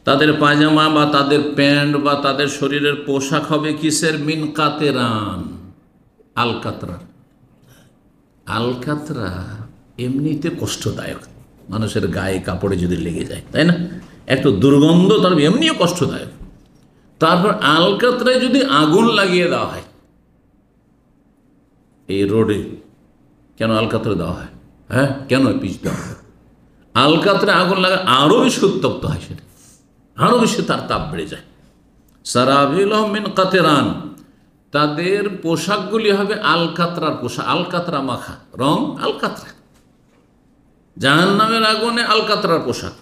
তাদের পায়জামা বা তাদের প্যান্ট বা তাদের শরীরের পোশাক হবে কিসের? মিন কাতেরান, আলকাতরা। আলকাতরা এমনিতে কষ্টদায়ক, মানুষের গায়ে কাপড়ে যদি লেগে যায়, তাই না, একটু দুর্গন্ধ, তার এমনিও কষ্টদায়ক। তারপর আলকাতরায় যদি আগুন লাগিয়ে দেওয়া হয়, এই রোডে কেন আলকাতরা দেওয়া হয়? হ্যাঁ, কেন পিচ দেওয়া হয়? আলকাতরায় আগুন লাগা আরও বেশি উত্তপ্ত হয়, সেটা আরও বেশি তার তাপ বেড়ে যায়। সারাবিলহুম মিন কাতেরান, তাদের পোশাকগুলি হবে আলকাতরার পোশাক, আলকাতরা মাখা, রং আলকাতরা। জাহান্নামের আগুনে আলকাতরার পোশাক।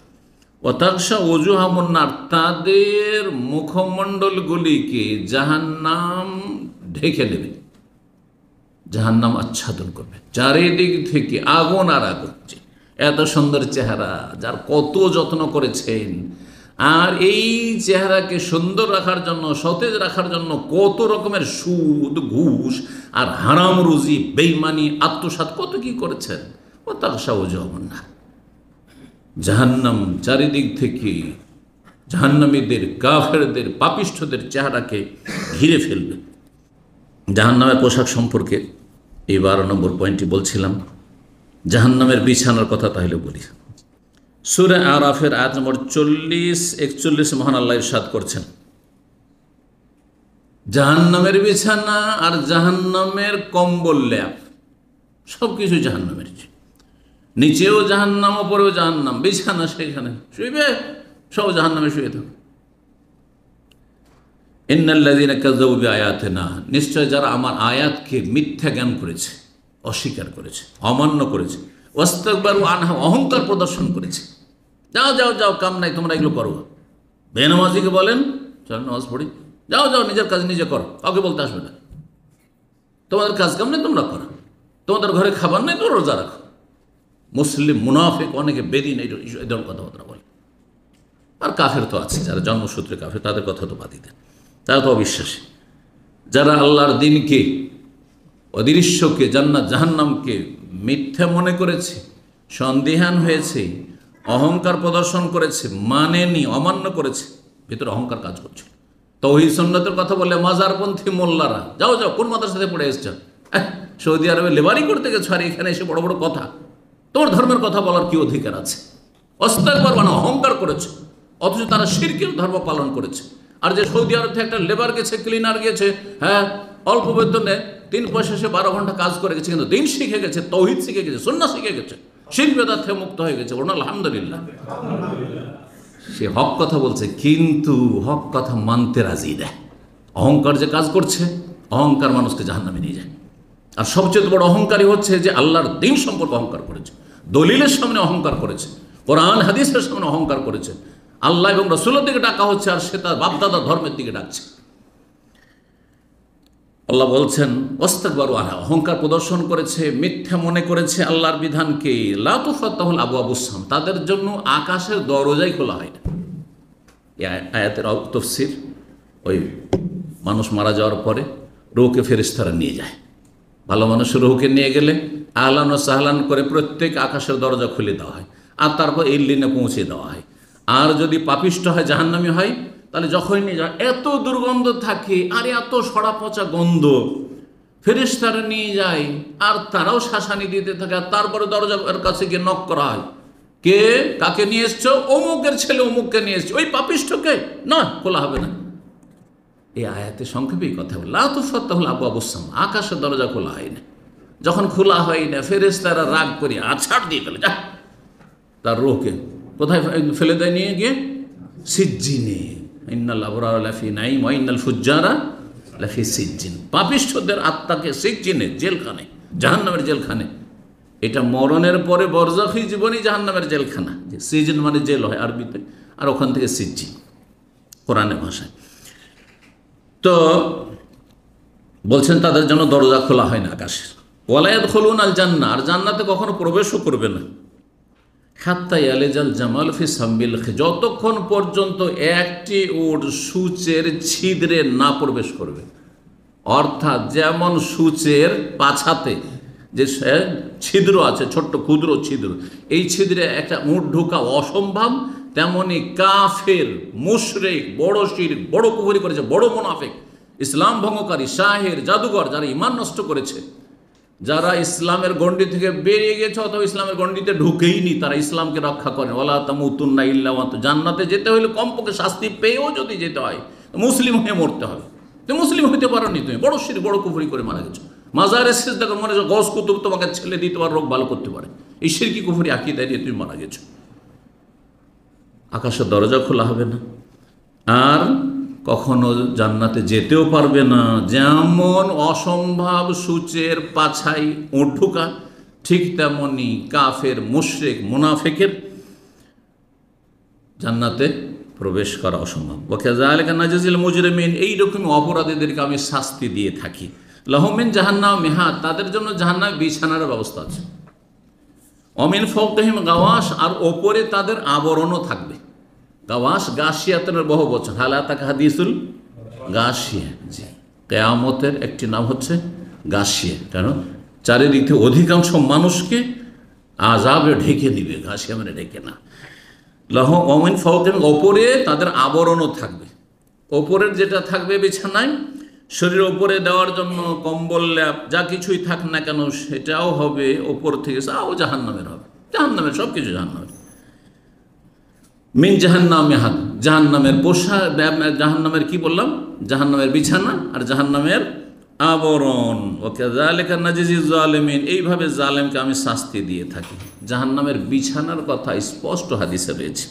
ওয়াতাগশা ওজুহাহুন নার, তাদের মুখমণ্ডলগুলিকে জাহান্নাম ঢেকে দেবে, জাহান্নাম আচ্ছাদন করবে, চারিদিক থেকে আগুন আর আগুন। এত সুন্দর চেহারা, যার কত যত্ন করেছেন, আর এই চেহারাকে সুন্দর রাখার জন্য, সতেজ রাখার জন্য কত রকমের সুদ, ঘুষ আর হারাম রুজি, বেইমানি, আত্মসাৎ, কত কি করেছেন। ও তাগশা ওজুহাহুন নার, জাহান্নাম চারিদিক থেকে জাহান্নামীদের, কাফেরদের, পাপিষ্ঠদের চেহারাকে ঘিরে ফেলবে। জাহান্নামের পোশাক সম্পর্কে এই 12 নম্বর পয়েন্টটি বলছিলাম। জাহান্নামের বিছানার কথা তাহলে বলি। সূরা আরাফের আয়াত নম্বর 40-41 মহান আল্লাহ ইরশাদ করছেন, জাহান্নামের বিছানা আর জাহান্নামের কম্বল, ল্যাপ, সব কিছু জাহান্নামের। নিচেও জাহান্নাম, ওপরেও জাহান্নাম, বিছানা সেখানে শুইবে, সব জাহান্নামে শুয়ে থাকবে। ইন্নাল্লাযীনা কাযযাবু বিআয়াতিনা, নিশ্চয় যারা আমার আয়াতকে মিথ্যা জ্ঞান করেছে, অস্বীকার করেছে, অমান্য করেছে, ওয়াস্তাকবারু আনহা, অহংকার প্রদর্শন করেছে। যাও যাও যাও, কাম নাই, তোমরা এগুলো করো। বেনামাজিকে বলেন চল নামাজ পড়ি, যাও যাও, নিজের কাজ নিজে করো, কাউকে বলতে আসবে না। তোমাদের কাজ কাম নেই, তোমরা করো। তোমাদের ঘরে খাবার নেই, তোমরা রোজা রাখো। মুসলিম মুনাফিক অনেকে বেদিন এই ধরনের কথাবার্তা বলে। আর কাফের তো আছে, যারা জন্মসূত্রে কাফের, তাদের কথা তো বাদই দেন, তারা তো অবিশ্বাসী। যারা আল্লাহর দিনকে, অদৃশ্যকে, জান্নাত জাহান্নামকে মিথ্যা মনে করেছে, সন্দিহান হয়েছে, অহংকার প্রদর্শন করেছে, মানেনি, অমান্য করেছে, ভিতরে অহংকার কাজ করছে। তৌহিদ সুন্নাতের কথা বলে মাজারপন্থী মোল্লারা, যাও যাও, কোন মাদ্রাসাতে পড়ে এসছো? সৌদি আরবে লেবারি করতে গেছো, আর এখানে এসে বড় বড় কথা, তোমার ধর্মের কথা বলার কি অধিকার আছে? অস্তাকবার, মানে অহংকার করেছে, অথচ তারা শিরকের ধর্ম পালন করেছে। আর যে সৌদি আরব থেকে একটা লেবার গেছে, ক্লিনার গেছে, হ্যাঁ, অল্প বেতনে 3 পয়সা সে 12 ঘন্টা কাজ করে গেছে, কিন্তু দিন শিখে গেছে, তৌহিদ শিখে গেছে, সুন্নাহ শিখে গেছে, শিরক বিদআত থেকে মুক্ত হয়ে গেছে, বলুন আলহামদুলিল্লাহ। সে হক কথা বলছে, কিন্তু হক কথা মানতে রাজি দেয়। অহংকার যে কাজ করছে, অহংকার মানুষকে জাহান্নামে নিয়ে যায়। আর সবচেয়ে বড় অহংকারী হচ্ছে যে আল্লাহর দিন সম্পর্কে অহংকার করেছে, দলিলের সামনে অহংকার করেছে, কোরআন হাদিসের সামনে অহংকার করেছে, আল্লাহ এবং রাসূলের দিকে ডাকা হচ্ছে, আর সে তার বাপদাদা ধর্মের দিকে ডাকছে। আল্লাহ বলছেন ওয়াস্তাকবারু আনহা, অহংকার প্রদর্শন করেছে, মিথ্যা মনে করেছে আল্লাহর বিধানকে। লা তুফাত্তাহুল আবওয়াবুস সাম, তাদের জন্য আকাশের দরজাই খোলা হয় না। এই আয়াতের তাফসীর, ওই মানুষ মারা যাওয়ার পরে রূহকে ফেরেশতারা নিয়ে যায়। ভালো মানুষ রূহকে নিয়ে গেলে আহলান ও সাহলান করে প্রত্যেক আকাশের দরজা খুলে দেওয়া হয়, আর তারপর ইল্লিনে পৌঁছে দেওয়া হয়। আর যদি পাপিষ্ঠ হয়, জাহান্নামী হয়, তাহলে যখনই নিয়ে যায়, এত দুর্গন্ধ থাকে, আর এত সড়া পচা গন্ধ, ফেরেশতারা নিয়ে যায়, আর তারাও শাসানি দিতে থাকে। আর তারপরে দরজার কাছে গিয়ে নক করা হয়, কে, কাকে নিয়ে এসছো? অমুকের ছেলে অমুককে নিয়ে এসছো। ওই পাপিষ্ঠকে না, খোলা হবে না। এই আয়াতে সংক্ষেপে কথা বল, লা তুফাত্তাহুল আবওয়াবুস সাম, আকাশের দরজা খোলা হয় না। যখন খোলা হয় না, ফেরেশতারা রাগ করে আছাড় দিয়ে ফেলে, যা, তার রূহকে কোথায় ফেলে দেয়? নিয়ে গিয়ে সিজ্জিনে। ইন্নাল আবরারা লাফি নাঈম ওয়া ইন্নাল ফুজ্জারা লাফি সিজ্জিন, পাপিষ্ঠদের আত্মাকে সিজ্জিনে, জেলখানে, জাহান্নামের জেলখানে। এটা মরণের পরে বরজাখী জীবনই জাহান্নামের জেলখানা। সিজিন মানে জেল হয় আরবিতে, আর ওখান থেকে সিজ্জিন কোরআনের ভাষায়। তো বলছেন তাদের জন্য দরজা খোলা হয় না আকাশের। ওয়ালা ইয়াদখুলুনাল জান্নাহ, আর জান্নাতে কখনো প্রবেশও করবে না। হাত্তা ইয়ালিজাল জামাল ফি সাম্বিল খিয়াত, যতক্ষণ পর্যন্ত একটি উট সূচের ছিদ্রে না প্রবেশ করবে। অর্থাৎ যেমন সূচের পাছাতে যে ছিদ্র আছে, ছোট্ট ক্ষুদ্র ছিদ্র, এই ছিদ্রে একটা মুঠ ঢোকা অসম্ভব, তেমনি কাফের, মুশরিক, বড় শিরক, বড় কুফরি করেছে, বড় মুনাফিক, ইসলাম ভঙ্গকারী, শাহের, জাদুঘর, যারা ঈমান নষ্ট করেছে, যারা ইসলামের গণ্ডি থেকে বেরিয়ে গেছে অথবা ইসলামের গণ্ডিতে ঢুকেইনি, তারা ইসলামকে রক্ষা করেন। ওয়ালা তামুতুন্না ইল্লা ওয়া আনতুম, জান্নাতে যেতে হলে কমপক্ষে শাস্তি পেয়েও যদি যেতে হয় মুসলিম হয়ে মরতে হবে। তুমি মুসলিম হইতে পারোনি, তুমি বড় শিরক, বড় কুফরি করে মারা গেছো। মাজারে সিজদা করে মনে হচ্ছে গস কুতুব তোমাকে ছেলে দিয়ে তোমার রোগ ভালো করতে পারে, এই শিরকি কুফরি আকীদা দিয়ে তুমি মারা গেছো। আকাশের দরজা খোলা হবে না, আর কখনো জান্নাতে যেতেও পারবে না। যেমন অসম্ভব সূচের পাছাই ওঁট ঢোকা, ঠিক তেমনি কাফের, মুশরিক, মুনাফিকের জান্নাতে প্রবেশ করা অসম্ভব। ওয়াকাযালিকা নাজজিল মুজরিমিন, এইরকম অপরাধীদেরকে আমি শাস্তি দিয়ে থাকি। লাহুম মিন জাহান্নাম মিহাদ, তাদের জন্য জাহান্নামে বিছানার ব্যবস্থা আছে। অমিন ফাওকিহিম গাওয়াশ, আর ওপরে তাদের আবরণও থাকবে। গাওয়াশ গাশিয়াতের বহু বচন, হালাতাকা হাদিসুল গাশিয়া, জি, কিয়ামতের একটি নাম হচ্ছে গাশিয়া, কারণ চারিদিক থেকে অধিকাংশ মানুষকে আযাবে ঢেকে দিবে, গাশিয়া মানে ঢেকে না। লাহুম অমিন ফাওকিহিম, ওপরে তাদের আবরণও থাকবে। ওপরের যেটা থাকবে বিছানায়, শরীরের ওপরে দেওয়ার জন্য কম্বল, ল্যাপ, যা কিছুই থাক না কেন সেটাও হবে ওপর থেকে, তাও জাহান্নামের হবে, জাহান্নামের সব কিছু জাহান্নামের। মিন জাহান্নামে হাত, জাহান্নামের পোশাক, জাহান্নামের কি বললাম, জাহান্নামের বিছানা আর জাহান্নামের আবরণ। ওয়াকাযালিকা নাজজিজ জালিমিন, এইভাবে জালেমকে আমি শাস্তি দিয়ে থাকি। জাহান্নামের বিছানার কথা স্পষ্ট হাদিসে রয়েছে।